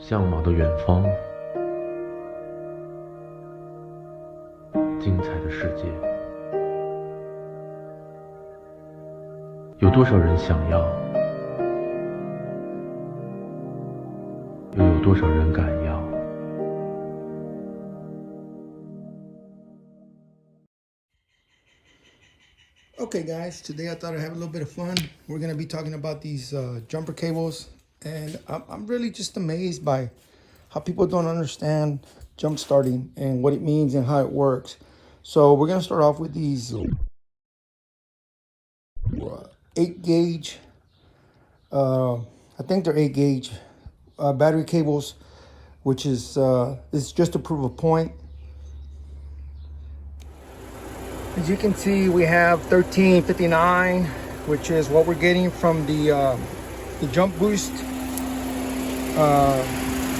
向往的远方，精彩的世界，有多少人想要，又有多少人敢要？Okay guys, today I thought I'd have a little bit of fun. We're going to be talking about these jumper cables, and I'm really just amazed by how people don't understand jump starting and what it means and how it works. So we're going to start off with these 8 gauge, I think they're 8 gauge battery cables, which is just to prove a point. As you can see, we have 1359, which is what we're getting from the jump boost.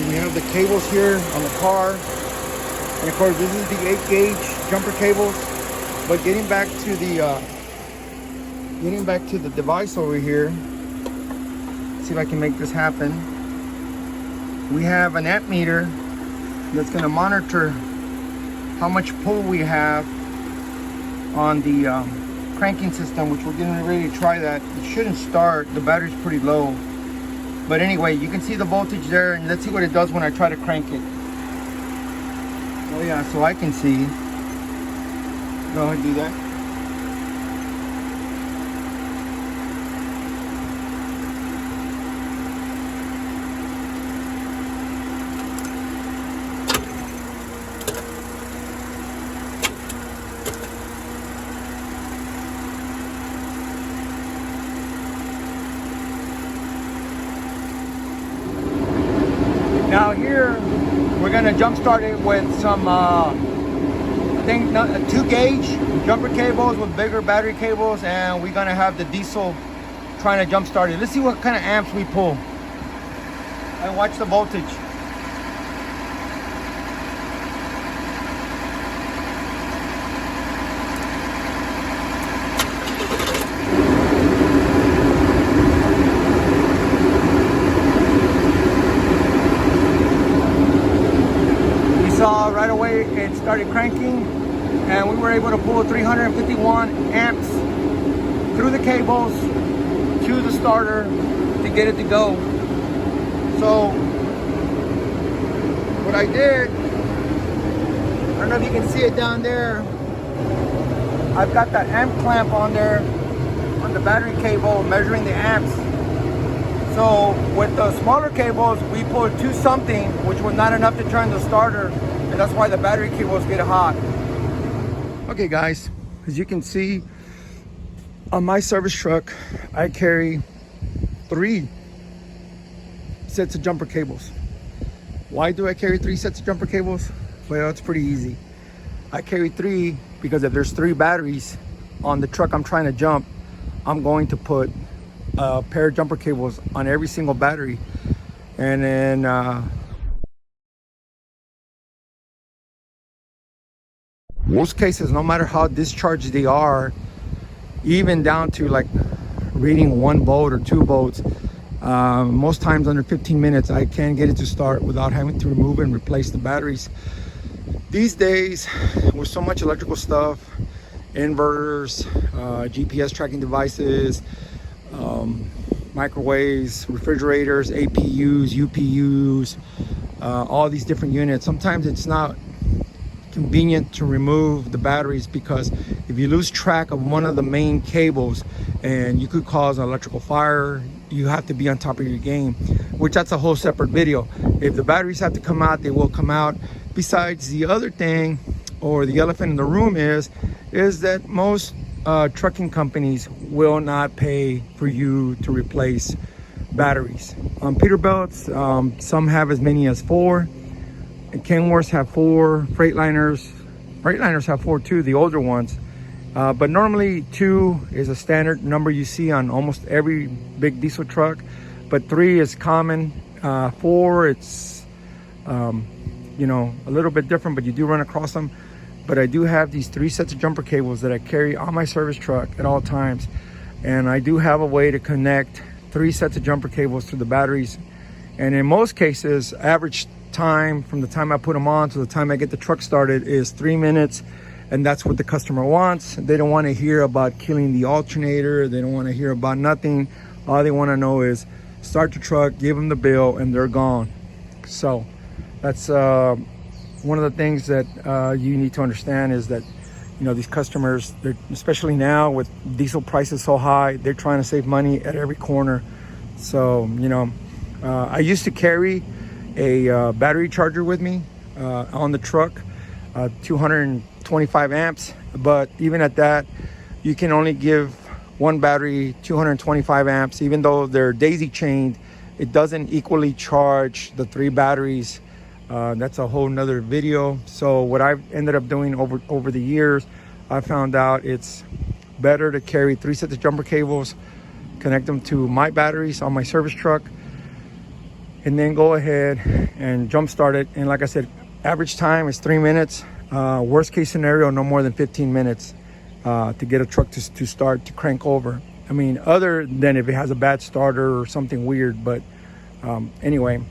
We have the cables here on the car, and of course this is the 8 gauge jumper cables. But getting back to the device over here, see if I can make this happen. We have an amp meter that's going to monitor how much pull we have on the cranking system, which we're getting ready to try that. It shouldn't start, the battery's pretty low. But anyway, you can see the voltage there, and let's see what it does when I try to crank it. Oh yeah, so I can see. Go ahead and do that. Now here, we're gonna jump start it with some, I think 2 gauge jumper cables with bigger battery cables, and we're gonna have the diesel trying to jump start it. Let's see what kind of amps we pull, and watch the voltage. Saw right away it started cranking, and we were able to pull 351 amps through the cables to the starter to get it to go. So what I did, I don't know if you can see it down there, I've got the amp clamp on there on the battery cable measuring the amps. So with the smaller cables, we pulled 2 something, which was not enough to turn the starter, and that's why the battery cables get hot. Okay guys, as you can see, on my service truck, I carry 3 sets of jumper cables. Why do I carry 3 sets of jumper cables? Well, it's pretty easy. I carry 3 because if there's 3 batteries on the truck I'm trying to jump, I'm going to put a pair of jumper cables on every single battery, and then most cases, no matter how discharged they are, even down to like reading 1 volt or 2 volts, most times under 15 minutes I can get it to start without having to remove and replace the batteries. These days, with so much electrical stuff, inverters, GPS tracking devices, microwaves, refrigerators, APUs, UPUs, all these different units, sometimes it's not convenient to remove the batteries, because if you lose track of one of the main cables, and you could cause an electrical fire, you have to be on top of your game, which that's a whole separate video. If the batteries have to come out, they will come out. Besides, the other thing, or the elephant in the room, is that most trucking companies will not pay for you to replace batteries. On Peterbilt's, some have as many as 4. Kenworths have 4, Freightliners have 4 too, the older ones. But normally 2 is a standard number you see on almost every big diesel truck, but 3 is common. 4, it's you know, a little bit different, but you do run across them. But I do have these 3 sets of jumper cables that I carry on my service truck at all times, and I do have a way to connect 3 sets of jumper cables to the batteries And in most cases, average time from the time I put them on to the time I get the truck started is 3 minutes. And that's what the customer wants. They don't want to hear about killing the alternator. They don't want to hear about nothing. All they want to know is start the truck, give them the bill, and they're gone. So that's one of the things that you need to understand is that, you know, these customers, especially now with diesel prices so high, they're trying to save money at every corner. So, you know, I used to carry a battery charger with me on the truck, 225 amps. But even at that, you can only give one battery 225 amps. Even though they're daisy chained, it doesn't equally charge the 3 batteries. That's a whole nother video. So what I've ended up doing over the years, I found out it's better to carry 3 sets of jumper cables, connect them to my batteries on my service truck, and then go ahead and jump start it. And like I said, average time is 3 minutes. Worst case scenario, no more than 15 minutes to get a truck to start, to crank over. I mean, other than if it has a bad starter or something weird. But anyway,